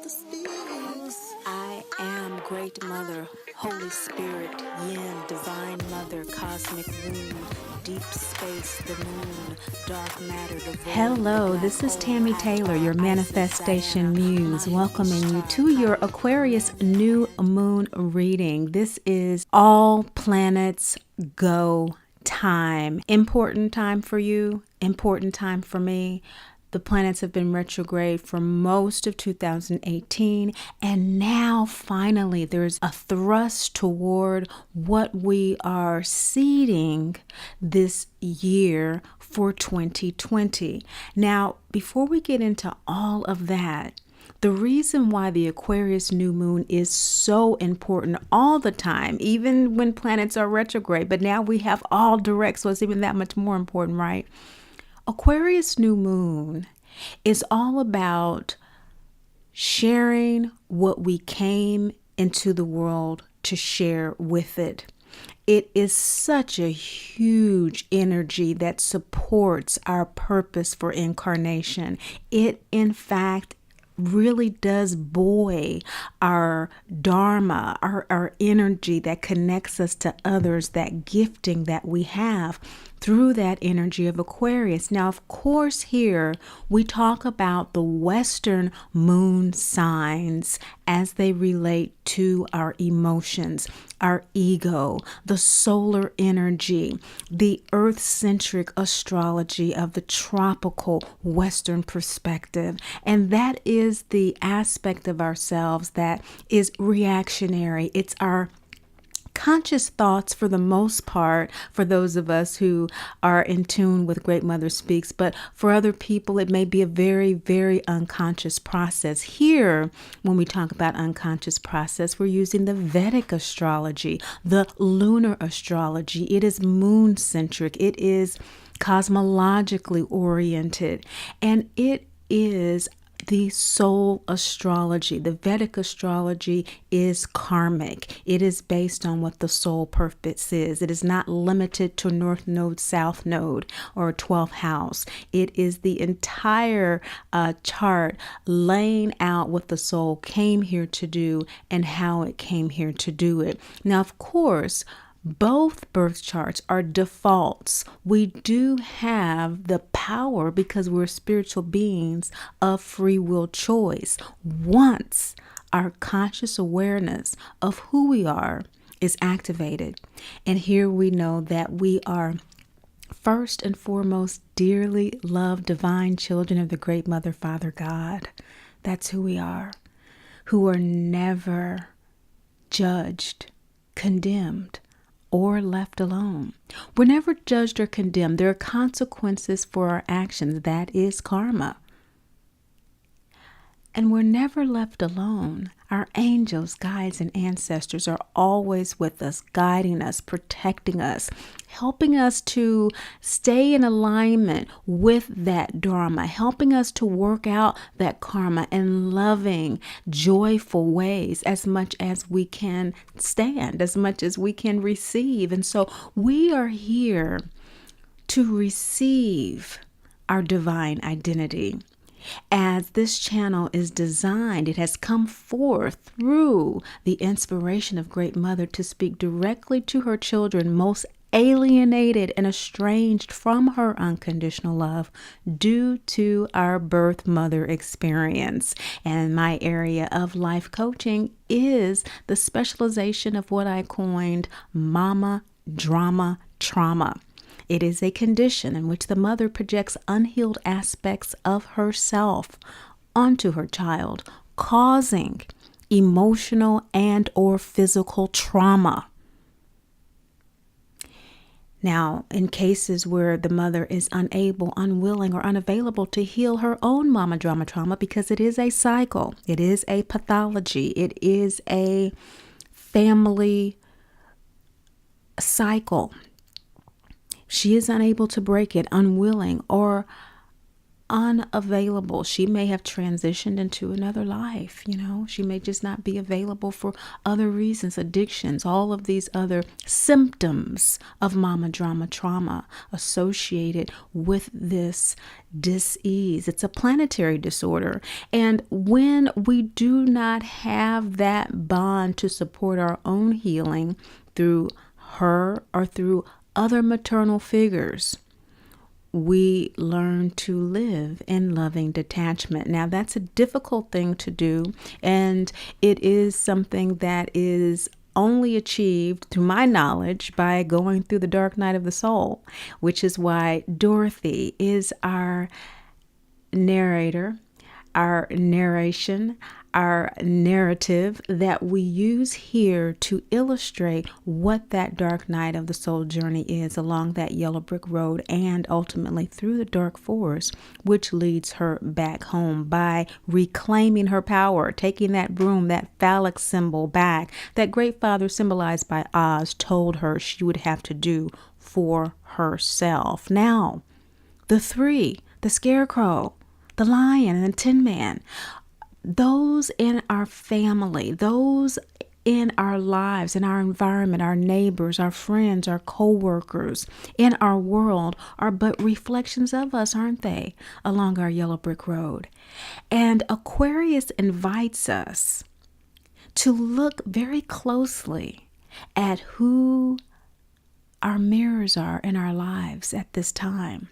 I am Great Mother, Holy Spirit, Yin, Divine Mother, Cosmic Womb, Deep Space, the Moon, Dark Matter, the Void. Hello, this is Tammy Taylor, your Manifestation Muse, welcoming you to your Aquarius New Moon reading. This is all planets go time. Important time for you, important time for me. The planets have been retrograde for most of 2018, and now finally there's a thrust toward what we are seeding this year for 2020. Now, before we get into all of that, the reason why the Aquarius new moon is so important all the time, even when planets are retrograde, but now we have all direct, so it's even that much more important, right? Aquarius new moon is all about sharing what we came into the world to share with it. It is such a huge energy that supports our purpose for incarnation. It, in fact, really does buoy our dharma, our energy that connects us to others, that gifting that we have through that energy of Aquarius. Now, of course, here we talk about the Western moon signs as they relate to our emotions, our ego, the solar energy, the earth-centric astrology of the tropical Western perspective. And that is the aspect of ourselves that is reactionary. It's our conscious thoughts for the most part, for those of us who are in tune with Great Mother Speaks, but for other people it may be a very, very unconscious process. Here, when we talk about unconscious process, we're using the Vedic astrology, the lunar astrology. It is moon-centric. It is cosmologically oriented, and it is the soul astrology. The Vedic astrology is karmic. It is based on what the soul purpose is. It is not limited to North Node, South Node, or 12th house. It is the entire chart laying out what the soul came here to do and how it came here to do it. Now, of course, both birth charts are defaults. We do have the power, because we're spiritual beings, of free will choice. Once our conscious awareness of who we are is activated, and here we know that we are first and foremost dearly loved divine children of the Great Mother, Father God. That's who we are, who are never judged, condemned, or left alone. We're never judged or condemned. There are consequences for our actions. That is karma. And we're never left alone. Our angels, guides, and ancestors are always with us, guiding us, protecting us, helping us to stay in alignment with that dharma, helping us to work out that karma in loving, joyful ways as much as we can stand, as much as we can receive. And so we are here to receive our divine identity. As this channel is designed, it has come forth through the inspiration of Great Mother to speak directly to her children most alienated and estranged from her unconditional love due to our birth mother experience. And my area of life coaching is the specialization of what I coined mama drama trauma. It is a condition in which the mother projects unhealed aspects of herself onto her child, causing emotional and or physical trauma. Now, in cases where the mother is unable, unwilling, or unavailable to heal her own mama drama trauma, because it is a cycle, it is a pathology, it is a family cycle. She is unable to break it, unwilling, or unavailable. She may have transitioned into another life, She may just not be available for other reasons, addictions, all of these other symptoms of mama drama trauma associated with this dis-ease. It's a planetary disorder. And when we do not have that bond to support our own healing through her or through other maternal figures, we learn to live in loving detachment. Now, that's a difficult thing to do, and it is something that is only achieved, to my knowledge, by going through the dark night of the soul, which is why Dorothy is our narrator, our narration, our narrative that we use here to illustrate what that dark night of the soul journey is along that yellow brick road and ultimately through the dark forest, which leads her back home by reclaiming her power, taking that broom, that phallic symbol back that Great Father symbolized by Oz told her she would have to do for herself. Now, the three, the Scarecrow, the Lion, and the Tin Man, those in our family, those in our lives, in our environment, our neighbors, our friends, our co-workers, in our world are but reflections of us, aren't they, along our yellow brick road? And Aquarius invites us to look very closely at who our mirrors are in our lives at this time,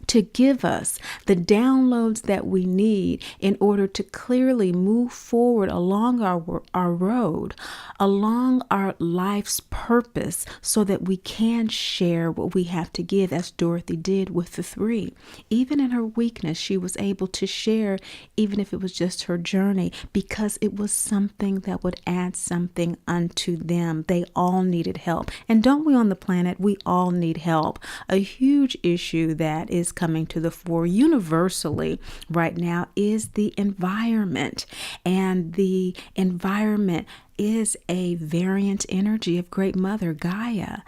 to give us the downloads that we need in order to clearly move forward along our road, along our life's purpose, so that we can share what we have to give, as Dorothy did with the three. Even in her weakness, she was able to share, even if it was just her journey, because it was something that would add something unto them. They all needed help. And don't we on the planet, we all need help. A huge issue that is coming to the fore universally right now is the environment. And the environment is a variant energy of Great Mother Gaia.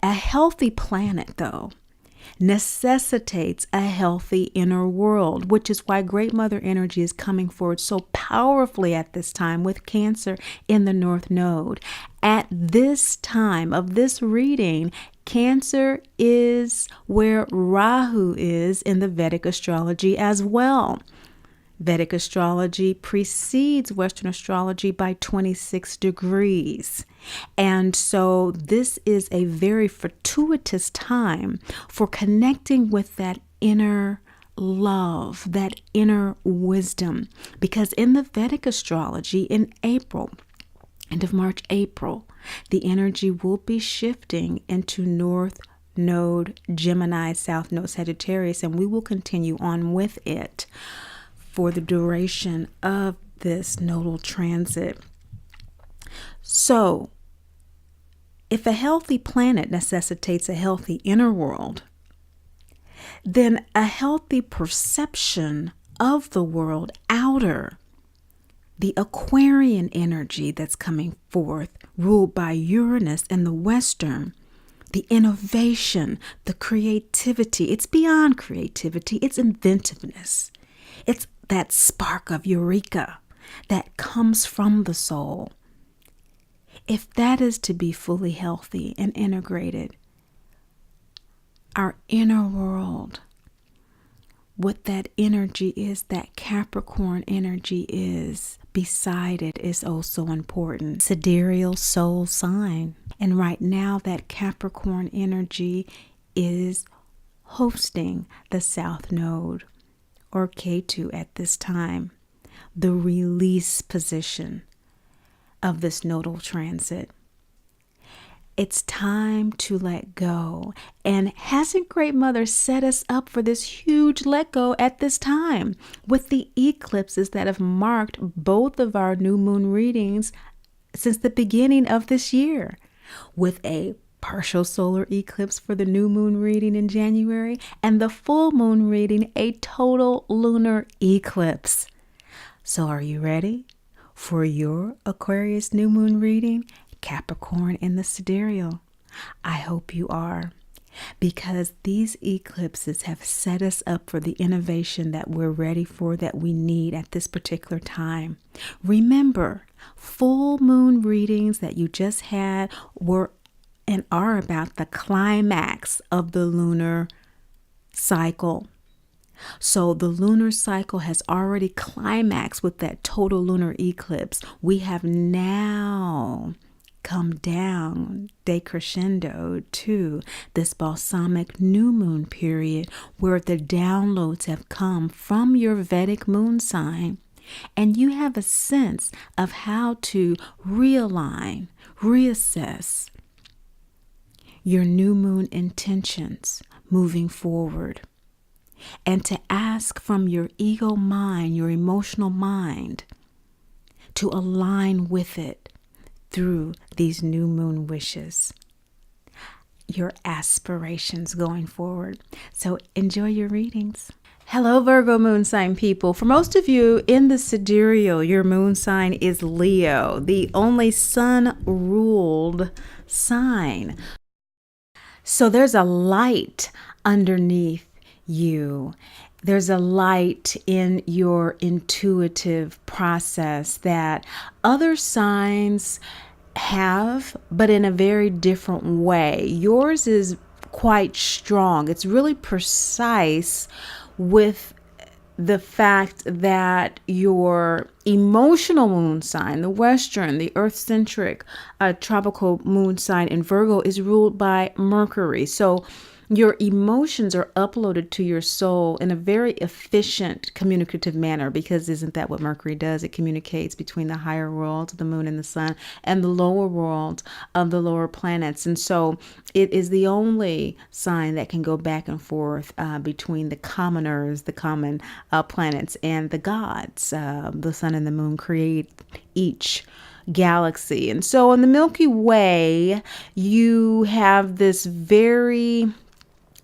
A healthy planet, though, necessitates a healthy inner world, which is why Great Mother energy is coming forward so powerfully at this time with Cancer in the North Node. At this time of this reading, Cancer is where Rahu is in the Vedic astrology as well. Vedic astrology precedes Western astrology by 26 degrees. And so this is a very fortuitous time for connecting with that inner love, that inner wisdom. Because in the Vedic astrology in April, end of March, April, the energy will be shifting into North Node Gemini, South Node Sagittarius, and we will continue on with it for the duration of this nodal transit. So, if a healthy planet necessitates a healthy inner world, then a healthy perception of the world outer, the Aquarian energy that's coming forth, ruled by Uranus in the Western, the innovation, the creativity, it's beyond creativity, it's inventiveness. It's that spark of eureka that comes from the soul. If that is to be fully healthy and integrated, our inner world, what that energy is, that Capricorn energy is, beside it is also important. Sidereal soul sign. And right now that Capricorn energy is hosting the South Node, or K2 at this time, the release position of this nodal transit. It's time to let go. And hasn't Great Mother set us up for this huge let go at this time with the eclipses that have marked both of our new moon readings since the beginning of this year, with a partial solar eclipse for the new moon reading in January and the full moon reading a total lunar eclipse. So are you ready for your Aquarius new moon reading? Capricorn in the sidereal. I hope you are. because these eclipses have set us up for the innovation that we're ready for, that we need at this particular time. Remember, full moon readings that you just had were and are about the climax of the lunar cycle. So the lunar cycle has already climaxed with that total lunar eclipse. We have now come down decrescendo to this balsamic new moon period, where the downloads have come from your Vedic moon sign, and you have a sense of how to realign, reassess your new moon intentions moving forward, and to ask from your ego mind, your emotional mind, to align with it through these new moon wishes, your aspirations going forward. So enjoy your readings. Hello, Virgo moon sign people. For most of you in the sidereal, your moon sign is Leo, the only sun-ruled sign. So there's a light underneath you. There's a light in your intuitive process that other signs have, but in a very different way. Yours is quite strong. It's really precise with the fact that your emotional moon sign, the Western, the Earth-centric tropical moon sign in Virgo, is ruled by Mercury. So your emotions are uploaded to your soul in a very efficient communicative manner, because isn't that what Mercury does? It communicates between the higher world, the moon and the sun, and the lower world of the lower planets. And so it is the only sign that can go back and forth between the commoners, the common planets, and the gods. The sun and the moon create each galaxy. And so in the Milky Way, you have this very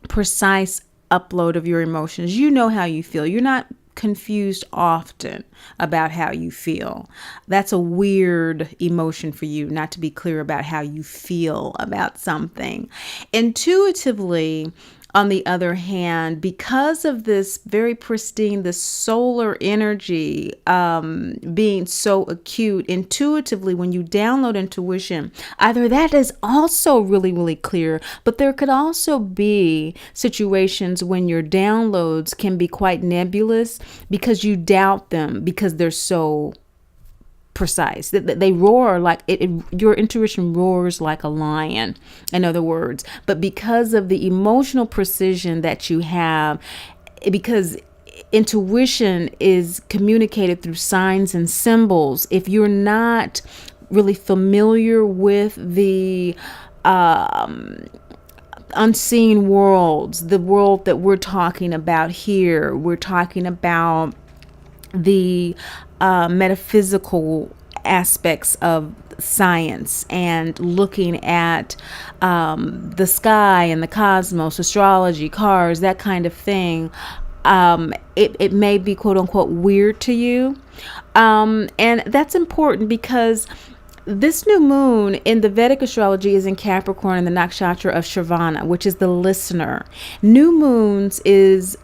precise upload of your emotions. You know how you feel. You're not confused often about how you feel. That's a weird emotion for you, not to be clear about how you feel about something. Intuitively, on the other hand, because of this very pristine, the solar energy being so acute, intuitively, when you download intuition, either that is also really, really clear, but there could also be situations when your downloads can be quite nebulous because you doubt them because they're so precise. They roar like your intuition roars like a lion, in other words. But because of the emotional precision that you have, because intuition is communicated through signs and symbols, if you're not really familiar with the unseen worlds, the world that we're talking about here, we're talking about the metaphysical aspects of science and looking at the sky and the cosmos, astrology, cars, that kind of thing. It may be quote unquote weird to you. And that's important because this new moon in the Vedic astrology is in Capricorn in the nakshatra of Shravana, which is the listener. New moons is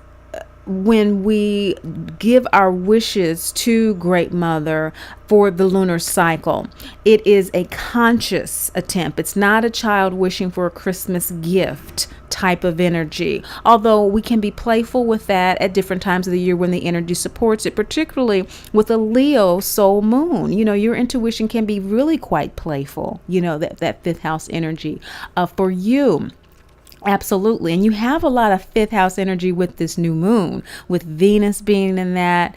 when we give our wishes to Great Mother for the lunar cycle. It is a conscious attempt. It's not a child wishing for a Christmas gift type of energy, although we can be playful with that at different times of the year when the energy supports it, particularly with a Leo soul moon. You know, your intuition can be really quite playful, you know, that fifth house energy for you. Absolutely. And you have a lot of fifth house energy with this new moon, with Venus being in that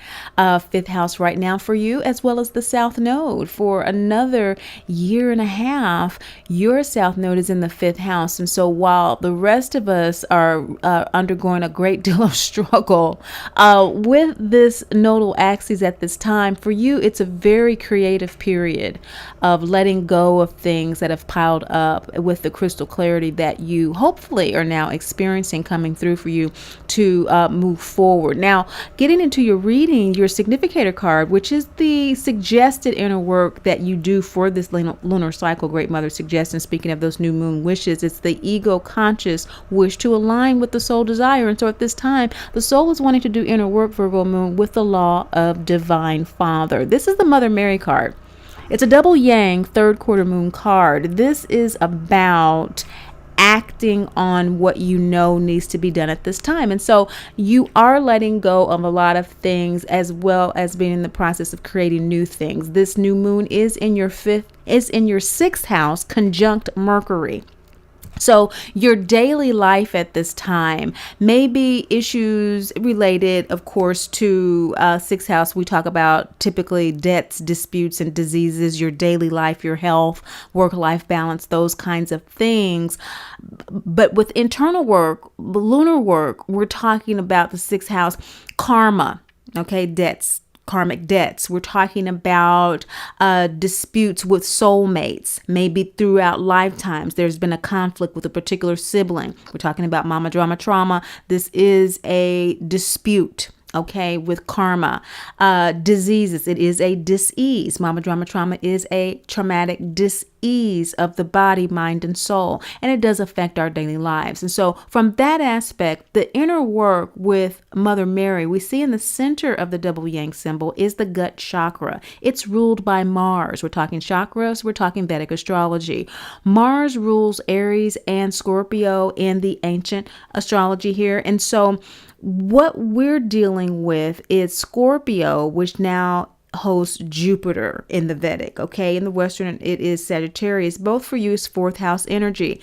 fifth house right now for you, as well as the south node. For another year and a half, your south node is in the fifth house. And so while the rest of us are undergoing a great deal of struggle with this nodal axis at this time, for you, it's a very creative period of letting go of things that have piled up with the crystal clarity that you hopefully currently are now experiencing coming through for you to move forward. Now, getting into your reading, your significator card, which is the suggested inner work that you do for this lunar cycle, Great Mother suggests, and speaking of those new moon wishes, it's the ego conscious wish to align with the soul desire. And so at this time, the soul is wanting to do inner work, Virgo moon, with the law of divine father. This is the Mother Mary card. It's a double yang third quarter moon card. This is about acting on what you know needs to be done at this time. And so you are letting go of a lot of things, as well as being in the process of creating new things. This new moon is in your sixth house, conjunct Mercury. So your daily life at this time may be issues related, of course, to sixth house. We talk about typically debts, disputes, and diseases, your daily life, your health, work-life balance, those kinds of things. But with internal work, lunar work, we're talking about the sixth house, karma, okay, debts, karmic debts. We're talking about disputes with soulmates, maybe throughout lifetimes. There's been a conflict with a particular sibling. We're talking about mama drama trauma. This is a dispute. Okay, with karma, diseases, it is a dis-ease. Mama drama trauma is a traumatic dis-ease of the body, mind, and soul, and it does affect our daily lives. And so from that aspect, the inner work with Mother Mary, we see in the center of the double yang symbol is the gut chakra. It's ruled by Mars. We're talking chakras, we're talking Vedic astrology. Mars rules Aries and Scorpio in the ancient astrology here. And so what we're dealing with is Scorpio, which now hosts Jupiter in the Vedic. Okay, in the Western, it is Sagittarius. Both for you is fourth house energy.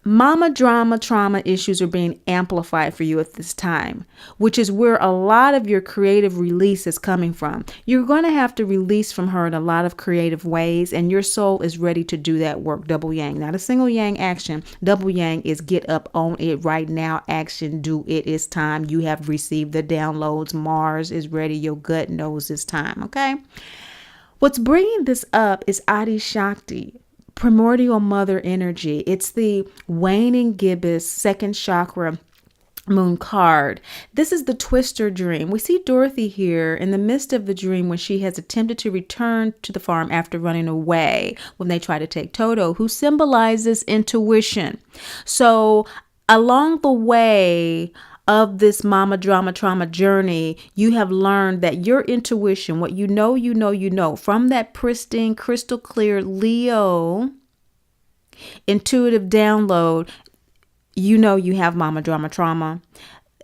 Mama drama trauma issues are being amplified for you at this time, which is where a lot of your creative release is coming from. You're going to have to release from her in a lot of creative ways, and your soul is ready to do that work. Double yang, not a single yang action. Double yang is get up on it right now, action, do it. It's time. You have received the downloads. Mars is ready. Your gut knows it's time. Okay. What's bringing this up is Adi Shakti, primordial mother energy. It's the waning gibbous second chakra moon card. This is the twister dream. We see Dorothy here in the midst of the dream when she has attempted to return to the farm after running away when they try to take Toto, who symbolizes intuition. So along the way of this mama drama trauma journey, you have learned that your intuition, what you know from that pristine, crystal clear Leo intuitive download, you have mama drama trauma,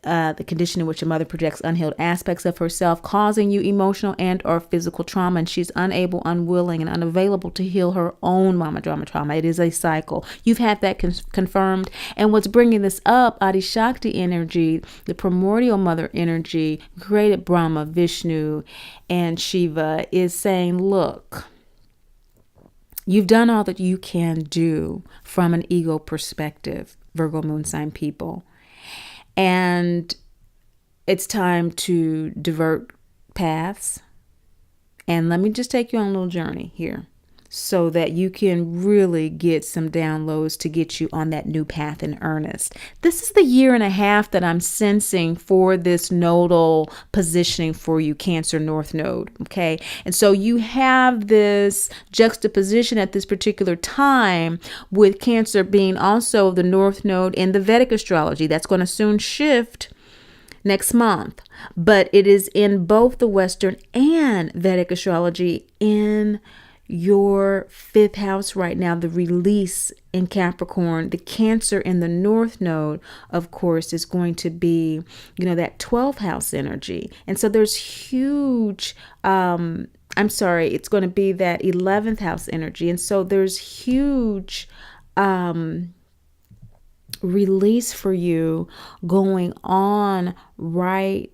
the condition in which a mother projects unhealed aspects of herself, causing you emotional and or physical trauma, and she's unable, unwilling, and unavailable to heal her own mama drama trauma. It is a cycle. You've had that confirmed. And what's bringing this up, Adi Shakti energy, the primordial mother energy, created Brahma, Vishnu, and Shiva, is saying, look, you've done all that you can do from an ego perspective, Virgo moon sign people. And it's time to divert paths. And let me just take you on a little journey here so that you can really get some downloads to get you on that new path in earnest. This is the 1.5 years that I'm sensing for this nodal positioning for you, Cancer North Node. Okay. And so you have this juxtaposition at this particular time with Cancer being also the North Node in the Vedic astrology. That's going to soon shift next month, but it is in both the Western and Vedic astrology in your 5th house right now, the release in Capricorn. The Cancer in the North Node, of course, is going to be, that 12th house energy. And so there's huge, it's going to be that 11th house energy. And so there's huge, release for you going on right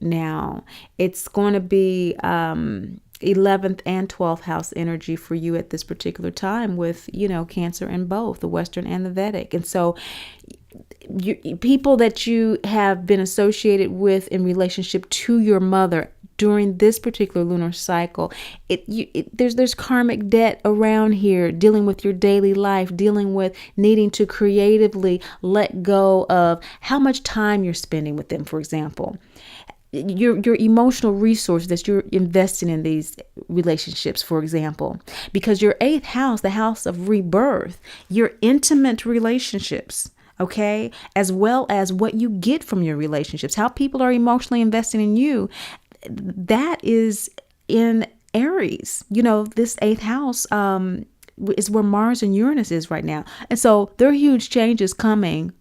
now. It's going to be, 11th and 12th house energy for you at this particular time with, Cancer in both the Western and the Vedic. And so people that you have been associated with in relationship to your mother during this particular lunar cycle. There's karmic debt around here, dealing with your daily life, dealing with needing to creatively let go of how much time you're spending with them, for example. Your emotional resources that you're investing in these relationships, for example, because your 8th house, the house of rebirth, your intimate relationships, okay, as well as what you get from your relationships, how people are emotionally investing in you, that is in Aries. This 8th house is where Mars and Uranus is right now. And so there are huge changes coming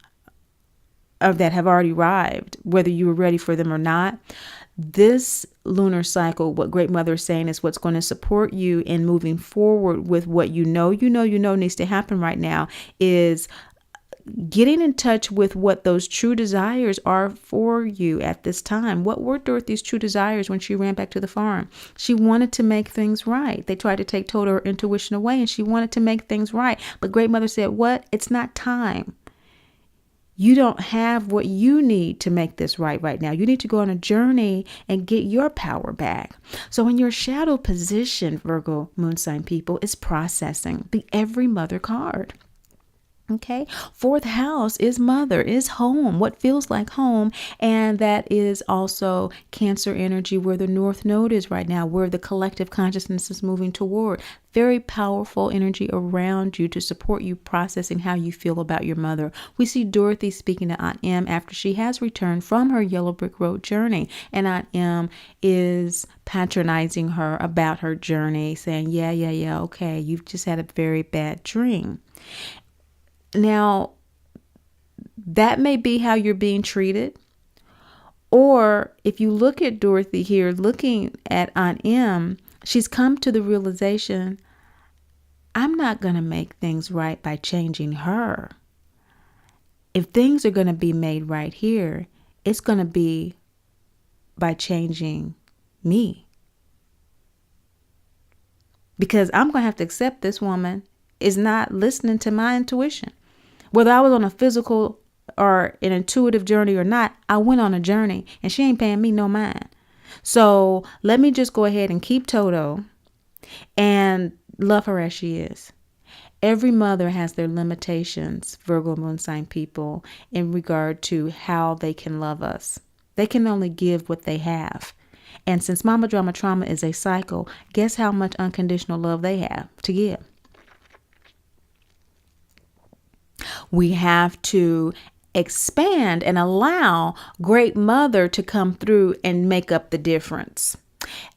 that have already arrived, whether you were ready for them or not. This lunar cycle, what Great Mother is saying, is what's going to support you in moving forward with what you know needs to happen right now, is getting in touch with what those true desires are for you at this time. What were Dorothy's true desires when she ran back to the farm? She wanted to make things right. They tried to take total her intuition away, and she wanted to make things right. But Great Mother said, what? It's not time. You don't have what you need to make this right now. You need to go on a journey and get your power back. So in your shadow position, Virgo moon sign people, is processing the Every Mother card. Okay. 4th house is mother, is home, what feels like home. And that is also Cancer energy, where the North Node is right now, where the collective consciousness is moving toward. Very powerful energy around you to support you processing how you feel about your mother. We see Dorothy speaking to Aunt Em after she has returned from her Yellow Brick Road journey. And Aunt Em is patronizing her about her journey, saying, yeah, okay, you've just had a very bad dream. Now, that may be how you're being treated. Or if you look at Dorothy here, looking at Aunt Em, she's come to the realization, I'm not going to make things right by changing her. If things are going to be made right here, it's going to be by changing me. Because I'm going to have to accept this woman is not listening to my intuition. Whether I was on a physical or an intuitive journey or not, I went on a journey and she ain't paying me no mind. So let me just go ahead and keep Toto and love her as she is. Every mother has their limitations, Virgo moon sign people, in regard to how they can love us. They can only give what they have. And since Mama Drama Trauma is a cycle, guess how much unconditional love they have to give? We have to expand and allow Great Mother to come through and make up the difference.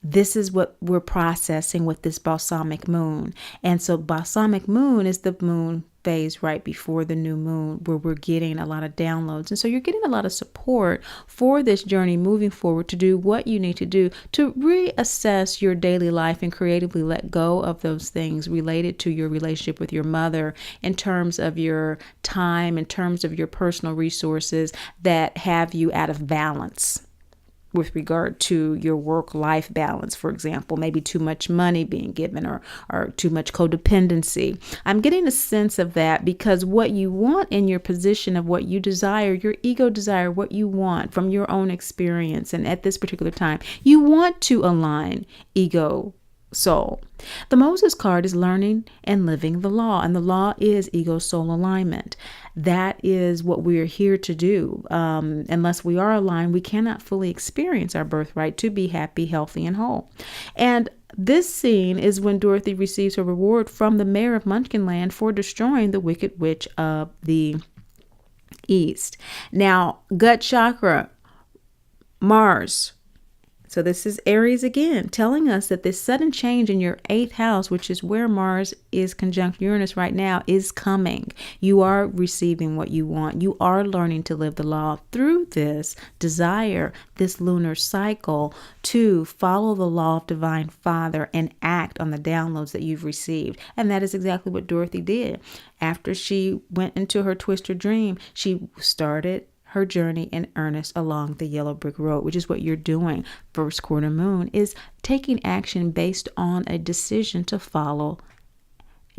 This is what we're processing with this balsamic moon. And so balsamic moon is the moon phase right before the new moon, where we're getting a lot of downloads. And so you're getting a lot of support for this journey moving forward to do what you need to do to reassess your daily life and creatively let go of those things related to your relationship with your mother, in terms of your time, in terms of your personal resources that have you out of balance with regard to your work-life balance, for example, maybe too much money being given or too much codependency. I'm getting a sense of that because what you want in your position of what you desire, your ego desire, what you want from your own experience. And at this particular time, you want to align ego, soul. The Moses card is learning and living the law, and the law is ego soul alignment. That is what we are here to do. Unless we are aligned, we cannot fully experience our birthright to be happy, healthy, and whole. And this scene is when Dorothy receives her reward from the mayor of Munchkinland for destroying the Wicked Witch of the East. Now, gut chakra, Mars. So this is Aries again, telling us that this sudden change in your 8th house, which is where Mars is conjunct Uranus right now, is coming. You are receiving what you want. You are learning to live the law through this desire, this lunar cycle, to follow the law of Divine Father and act on the downloads that you've received. And that is exactly what Dorothy did. After she went into her twister dream, she started her journey in earnest along the Yellow Brick Road, which is what you're doing. First quarter moon is taking action based on a decision to follow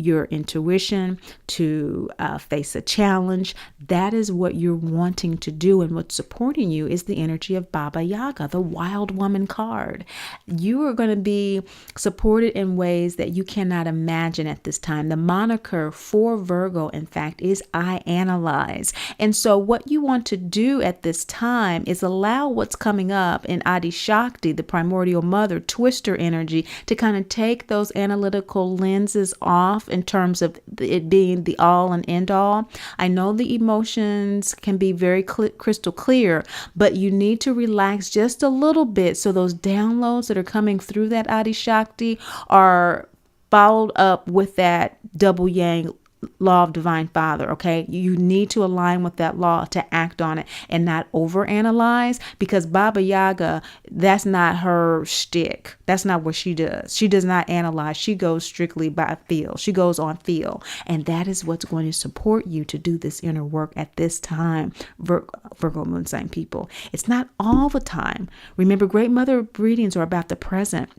your intuition, to face a challenge. That is what you're wanting to do. And what's supporting you is the energy of Baba Yaga, the wild woman card. You are going to be supported in ways that you cannot imagine at this time. The moniker for Virgo, in fact, is I analyze. And so what you want to do at this time is allow what's coming up in Adi Shakti, the primordial mother, twister energy, to kind of take those analytical lenses off in terms of it being the all and end all. I know the emotions can be very crystal clear, but you need to relax just a little bit so those downloads that are coming through that Adi Shakti are followed up with that double yang law of divine father. Okay. You need to align with that law to act on it and not overanalyze, because Baba Yaga, that's not her shtick. That's not what she does. She does not analyze. She goes strictly by feel. She goes on feel. And that is what's going to support you to do this inner work at this time, Virgo moon sign people. It's not all the time. Remember, Great Mother readings are about the present.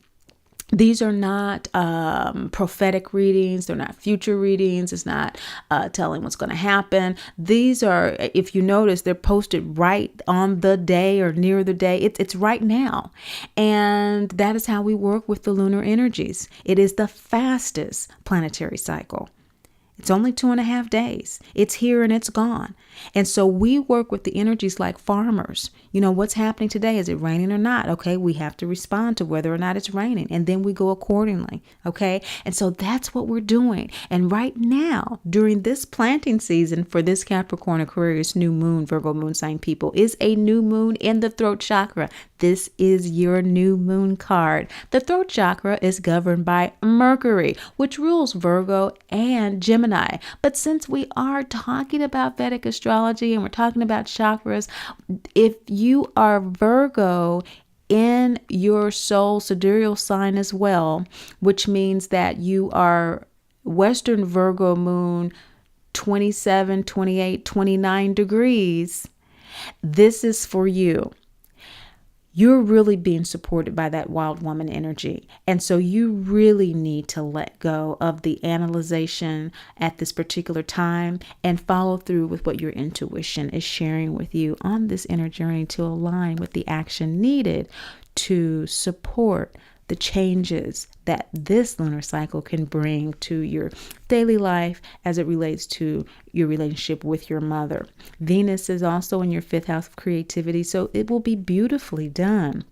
These are not prophetic readings. They're not future readings. It's not telling what's going to happen. These are, if you notice, they're posted right on the day or near the day. It's right now. And that is how we work with the lunar energies. It is the fastest planetary cycle. It's only 2.5 days. It's here and it's gone. And so we work with the energies like farmers. You know, what's happening today? Is it raining or not? Okay, we have to respond to whether or not it's raining, and then we go accordingly. Okay, and so that's what we're doing. And right now, during this planting season for this Capricorn Aquarius new moon, Virgo moon sign people, is a new moon in the throat chakra. This is your new moon card. The throat chakra is governed by Mercury, which rules Virgo and Gemini. But since we are talking about Vedic astrology and we're talking about chakras, if you are Virgo in your soul sidereal sign as well, which means that you are Western Virgo moon 27, 28, 29 degrees, this is for you. You're really being supported by that wild woman energy. And so you really need to let go of the analyzation at this particular time and follow through with what your intuition is sharing with you on this inner journey to align with the action needed to support the changes that this lunar cycle can bring to your daily life as it relates to your relationship with your mother. Venus is also in your 5th house of creativity, so it will be beautifully done.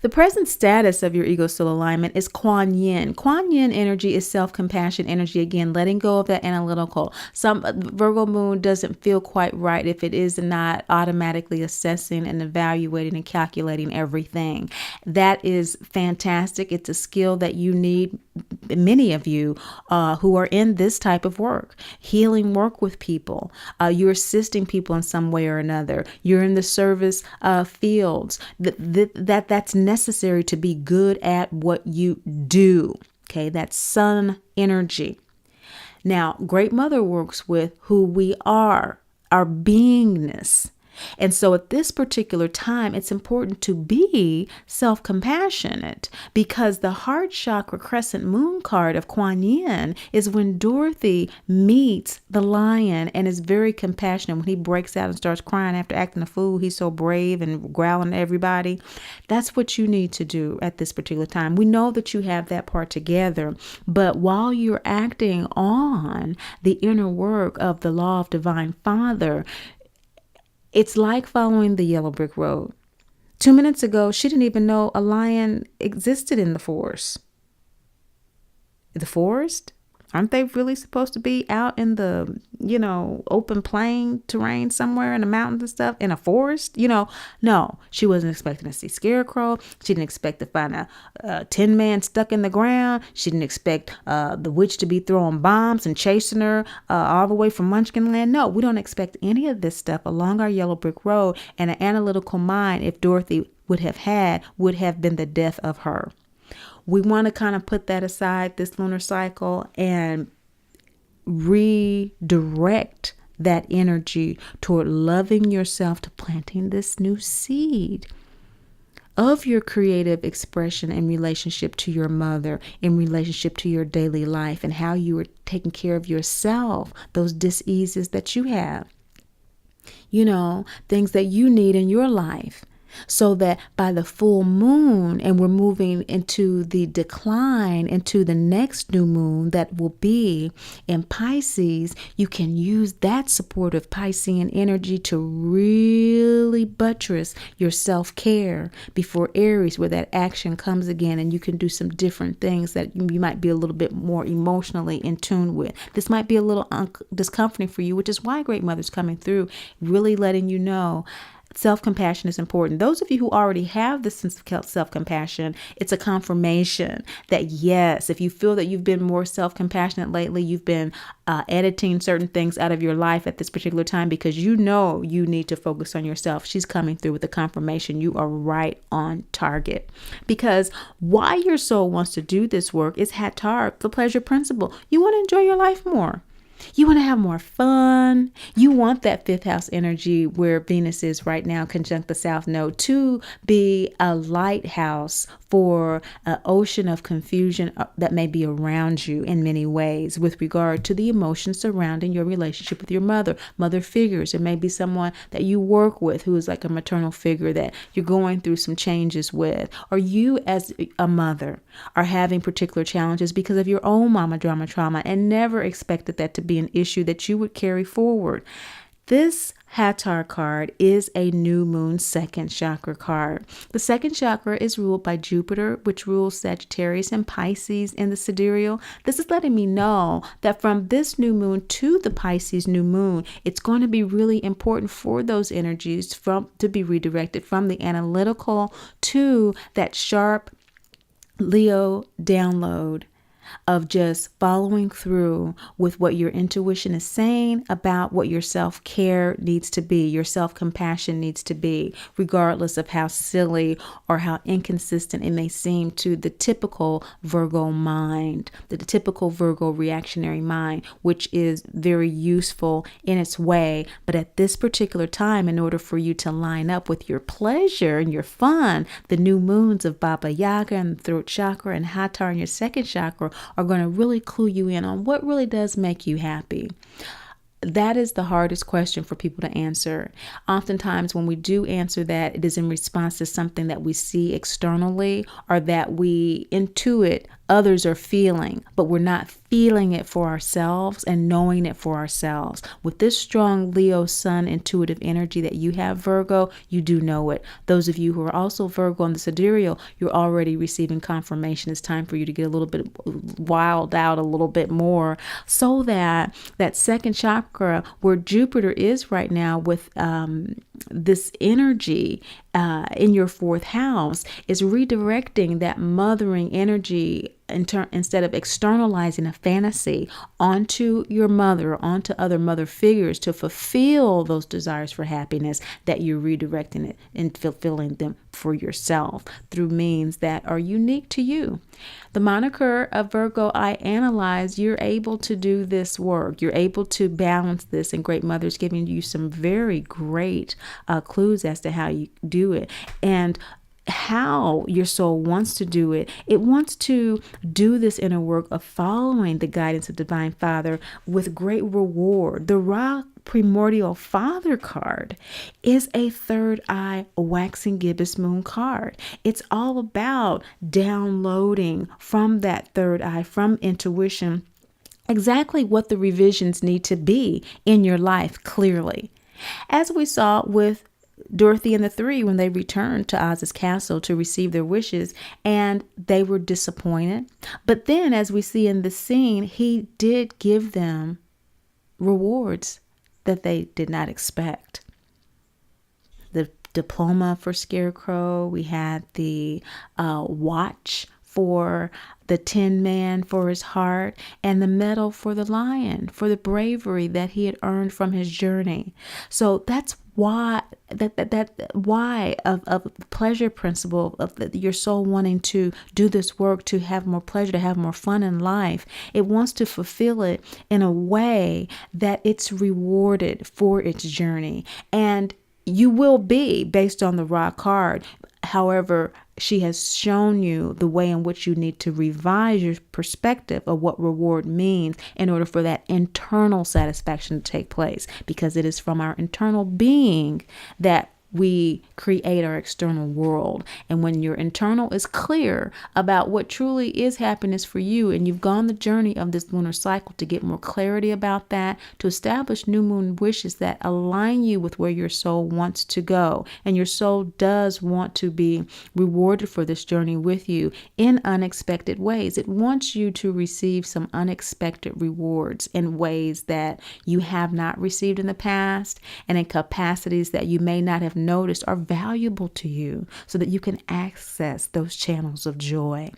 The present status of your ego soul alignment is Kuan Yin. Kuan Yin energy is self-compassion energy. Again, letting go of that analytical. Some Virgo moon doesn't feel quite right if it is not automatically assessing and evaluating and calculating everything. That is fantastic. It's a skill that you need, many of you who are in this type of work, healing work with people. You're assisting people in some way or another. You're in the service fields. That's necessary to be good at what you do. Okay, that's sun energy. Now, Great Mother works with who we are, our beingness. And so at this particular time, it's important to be self-compassionate, because the heart chakra crescent moon card of Kuan Yin is when Dorothy meets the lion and is very compassionate. When he breaks out and starts crying after acting a fool, he's so brave and growling at everybody. That's what you need to do at this particular time. We know that you have that part together, but while you're acting on the inner work of the law of divine father, it's like following the yellow brick road. 2 minutes ago, she didn't even know a lion existed in the forest. The forest? Aren't they really supposed to be out in the, open plain terrain somewhere in the mountains and stuff, in a forest? No, she wasn't expecting to see Scarecrow. She didn't expect to find a Tin Man stuck in the ground. She didn't expect the witch to be throwing bombs and chasing her all the way from Munchkin Land. No, we don't expect any of this stuff along our yellow brick road. And an analytical mind, if Dorothy would have been the death of her. We want to kind of put that aside this lunar cycle and redirect that energy toward loving yourself, to planting this new seed of your creative expression in relationship to your mother, in relationship to your daily life, and how you are taking care of yourself, those diseases that you have, things that you need in your life. So that by the full moon, and we're moving into the decline, into the next new moon that will be in Pisces, you can use that supportive Piscean energy to really buttress your self-care before Aries, where that action comes again, and you can do some different things that you might be a little bit more emotionally in tune with. This might be a little discomforting for you, which is why Great Mother's coming through, really letting you know self-compassion is important. Those of you who already have this sense of self-compassion, it's a confirmation that yes, if you feel that you've been more self-compassionate lately, you've been editing certain things out of your life at this particular time because you know you need to focus on yourself. She's coming through with the confirmation you are right on target. Because why your soul wants to do this work is Hattar, the pleasure principle. You want to enjoy your life more. You want to have more fun. You want that fifth house energy where Venus is right now, conjunct the South Node, to be a lighthouse for an ocean of confusion that may be around you in many ways with regard to the emotions surrounding your relationship with your mother figures. It may be someone that you work with who is like a maternal figure that you're going through some changes with, or you as a mother are having particular challenges because of your own mama drama trauma and never expected that to be an issue that you would carry forward. This Hattar card is a new moon second chakra card. The second chakra is ruled by Jupiter, which rules Sagittarius and Pisces in the sidereal. This is letting me know that from this new moon to the Pisces new moon, it's going to be really important for those energies to be redirected from the analytical to that sharp Leo download of just following through with what your intuition is saying about what your self-care needs to be, your self-compassion needs to be, regardless of how silly or how inconsistent it may seem to the typical Virgo mind, the typical Virgo reactionary mind, which is very useful in its way. But at this particular time, in order for you to line up with your pleasure and your fun, the new moons of Baba Yaga and the throat chakra and Hattar in your second chakra are going to really clue you in on what really does make you happy. That is the hardest question for people to answer. Oftentimes when we do answer that, it is in response to something that we see externally or that we intuit others are feeling, but we're not feeling it for ourselves and knowing it for ourselves. With this strong Leo sun intuitive energy that you have, Virgo, you do know it. Those of you who are also Virgo on the sidereal, you're already receiving confirmation. It's time for you to get a little bit wild out a little bit more, so that that second chakra where Jupiter is right now with this energy in your fourth house is redirecting that mothering energy instead of externalizing a fantasy onto your mother, onto other mother figures to fulfill those desires for happiness, that you're redirecting it and fulfilling them for yourself through means that are unique to you. The moniker of Virgo I Analyze, you're able to do this work. You're able to balance this, and Great Mother's giving you some very great clues as to how you do it. And how your soul wants to do it. It wants to do this inner work of following the guidance of Divine Father with great reward. The Ra Primordial Father card is a third eye waxing gibbous moon card. It's all about downloading from that third eye, from intuition, exactly what the revisions need to be in your life clearly. As we saw with Dorothy and the Three when they returned to Oz's castle to receive their wishes, and they were disappointed. But then, as we see in the scene, he did give them rewards that they did not expect. The diploma for Scarecrow, we had the watch for the Tin Man for his heart, and the medal for the Lion for the bravery that he had earned from his journey. So that's why why of the pleasure principle of your soul wanting to do this work, to have more pleasure, to have more fun in life. It wants to fulfill it in a way that it's rewarded for its journey. And you will be, based on the Ra card, However, she has shown you the way in which you need to revise your perspective of what reward means in order for that internal satisfaction to take place, because it is from our internal being that we create our external world. And when your internal is clear about what truly is happiness for you, and you've gone the journey of this lunar cycle to get more clarity about that, to establish new moon wishes that align you with where your soul wants to go. And your soul does want to be rewarded for this journey with you in unexpected ways. It wants you to receive some unexpected rewards in ways that you have not received in the past, and in capacities that you may not have noticed are valuable to you, so that you can access those channels of joy.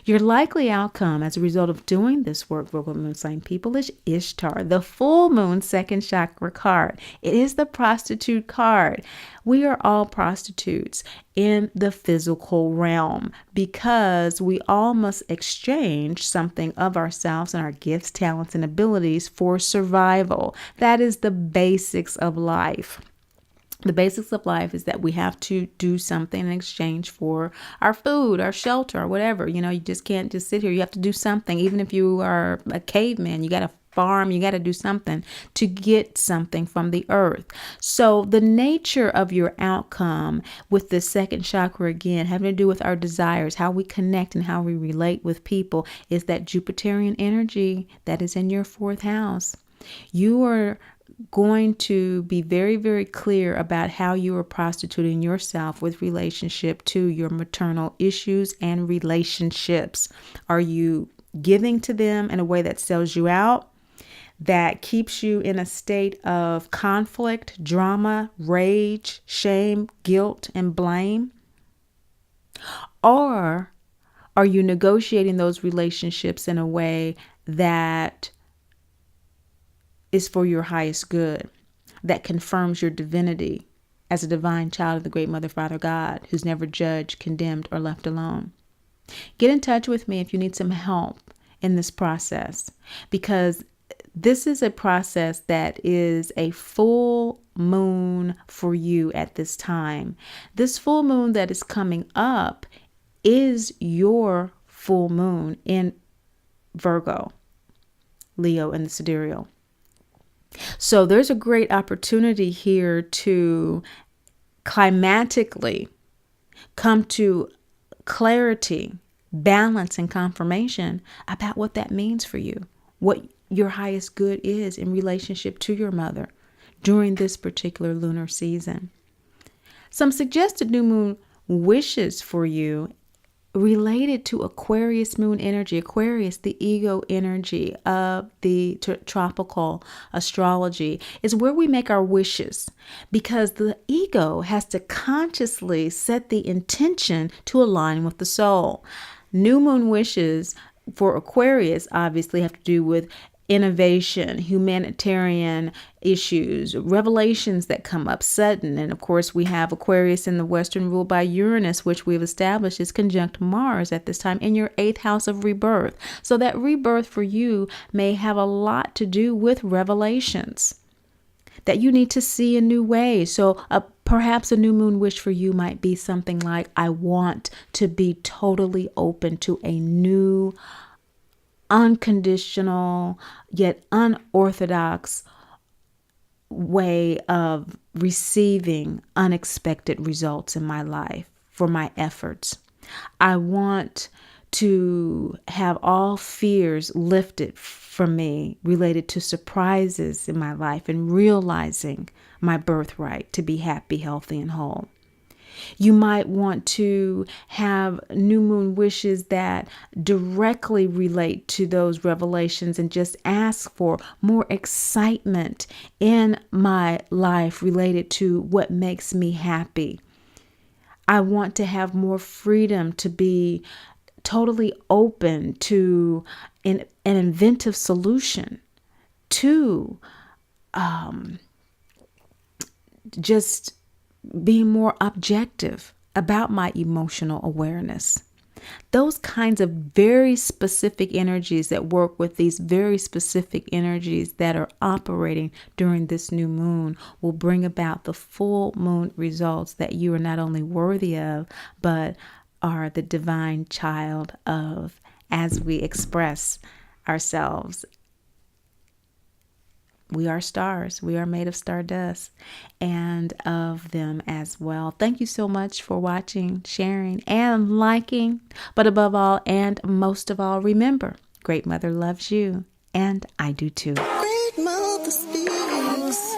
Your likely outcome as a result of doing this work, Virgo moon sign people, is Ishtar, the full moon second chakra card. It is the prostitute card. We are all prostitutes in the physical realm, because we all must exchange something of ourselves and our gifts, talents, and abilities for survival. That is the basics of life. The basics of life is that we have to do something in exchange for our food, our shelter, or whatever. You just can't just sit here. You have to do something. Even if you are a caveman, you got to farm, you got to do something to get something from the earth. So the nature of your outcome with the second chakra, again, having to do with our desires, how we connect and how we relate with people, is that Jupiterian energy that is in your fourth house. You are going to be very, very clear about how you are prostituting yourself with relationship to your maternal issues and relationships. Are you giving to them in a way that sells you out, that keeps you in a state of conflict, drama, rage, shame, guilt, and blame? Or are you negotiating those relationships in a way that is for your highest good, that confirms your divinity as a divine child of the great Mother, Father, God, who's never judged, condemned, or left alone? Get in touch with me if you need some help in this process, because this is a process that is a full moon for you at this time. This full moon that is coming up is your full moon in Virgo, Leo, and the sidereal. So there's a great opportunity here to climatically come to clarity, balance, and confirmation about what that means for you, what your highest good is in relationship to your mother during this particular lunar season. Some suggested new moon wishes for you related to Aquarius moon energy. Aquarius, the ego energy of the tropical astrology, is where we make our wishes, because the ego has to consciously set the intention to align with the soul. New moon wishes for Aquarius obviously have to do with innovation, humanitarian issues, revelations that come up sudden. And of course, we have Aquarius in the Western ruled by Uranus, which we've established is conjunct Mars at this time in your 8th house of rebirth. So that rebirth for you may have a lot to do with revelations that you need to see in new ways. So perhaps a new moon wish for you might be something like, I want to be totally open to a new, unconditional, yet unorthodox way of receiving unexpected results in my life for my efforts. I want to have all fears lifted from me related to surprises in my life and realizing my birthright to be happy, healthy, and whole. You might want to have new moon wishes that directly relate to those revelations and just ask for more excitement in my life related to what makes me happy. I want to have more freedom to be totally open to an inventive solution to just being more objective about my emotional awareness. Those kinds of very specific energies that work with these very specific energies that are operating during this new moon will bring about the full moon results that you are not only worthy of, but are the divine child of, as we express ourselves. We are stars. We are made of stardust and of them as well. Thank you so much for watching, sharing, and liking. But above all, and most of all, remember, Great Mother loves you, and I do too. Great Mother speaks.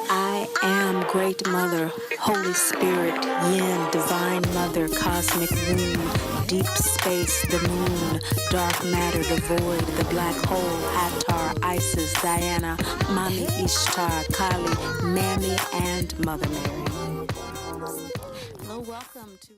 I am Great Mother, Holy Spirit, Yin, Divine Mother, Cosmic Womb, Deep Space, the Moon, Dark Matter, the Void, the Black Hole, Hathor, Isis, Diana, Mami Ishtar, Kali, Mammy, and Mother Mary. Hello, welcome to